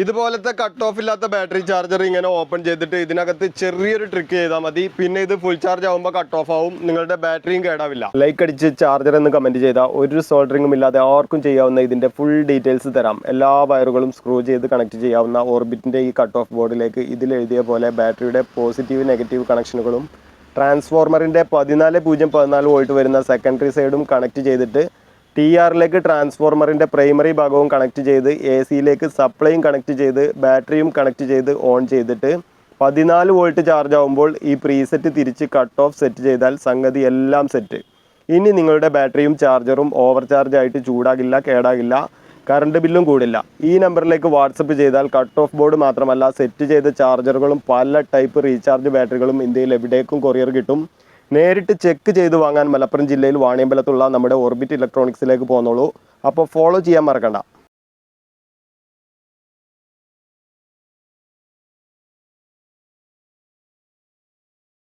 ഇതുപോലത്തെ cut off ഇല്ലാത്ത battery charger ഇങ്ങനെ ഓപ്പൺ ചെയ്തിട്ട് ഇതിനകത്ത് ചെറിയൊരു ട്രിക്ക് ചെയ്താൽ മതി. പിന്നെ ഇത് ഫുൾ ചാർജ് ആകുമ്പോൾ കട്ട് ഓഫ് ആവും, നിങ്ങളുടെ ബാറ്ററിയും കേടാവില്ല. ലൈക്ക് അടിച്ച് ചാർജർ എന്ന് കമന്റ് ചെയ്താൽ ഒരു സോൾഡറിങ്ങും ഇല്ലാതെ ആർക്കും ചെയ്യാവുന്ന ഇതിന്റെ ഫുൾ ഡീറ്റെയിൽസ് തരാം. എല്ലാ വയറുകളും സ്ക്രൂ ചെയ്ത് കണക്ട് ചെയ്യാവുന്ന ഓർബിറ്റിന്റെ ഈ കട്ട് ഓഫ് ബോർഡിലേക്ക് ഇതിൽ എഴുതിയ പോലെ ബാറ്ററിയുടെ പോസിറ്റീവ് നെഗറ്റീവ് കണക്ഷനുകളും ട്രാൻസ്ഫോർമറിന്റെ 14-0-14 വോൾട്ട് വരുന്ന സെക്കൻഡറി സൈഡും കണക്ട് ചെയ്തിട്ട് ടി ആറിലേക്ക് ട്രാൻസ്ഫോർമറിൻ്റെ പ്രൈമറി ഭാഗവും കണക്ട് ചെയ്ത് എ സിയിലേക്ക് സപ്ലൈയും കണക്ട് ചെയ്ത് ബാറ്ററിയും കണക്ട് ചെയ്ത് ഓൺ ചെയ്തിട്ട് 14 വോൾട്ട് ചാർജ് ആകുമ്പോൾ ഈ പ്രീസെറ്റ് തിരിച്ച് കട്ട് ഓഫ് സെറ്റ് ചെയ്താൽ സംഗതി എല്ലാം സെറ്റ്. ഇനി നിങ്ങളുടെ ബാറ്ററിയും ചാർജറും ഓവർ ചാർജ് ആയിട്ട് ചൂടാകില്ല, കേടാകില്ല, കറണ്ട് ബില്ലും കൂടില്ല. ഈ നമ്പറിലേക്ക് വാട്സപ്പ് ചെയ്താൽ കട്ട് ഓഫ് ബോർഡ് മാത്രമല്ല സെറ്റ് ചെയ്ത ചാർജറുകളും പല ടൈപ്പ് റീചാർജ് ബാറ്ററികളും ഇന്ത്യയിൽ എവിടേക്കും കൊറിയർ കിട്ടും. നേരിട്ട് ചെക്ക് ചെയ്ത് വാങ്ങാൻ മലപ്പുറം ജില്ലയിൽ വാണിയമ്പലത്തുള്ള നമ്മുടെ ഓർബിറ്റ് ഇലക്ട്രോണിക്സിലേക്ക് പോന്നോളൂ. അപ്പോൾ ഫോളോ ചെയ്യാൻ മറക്കണ്ട.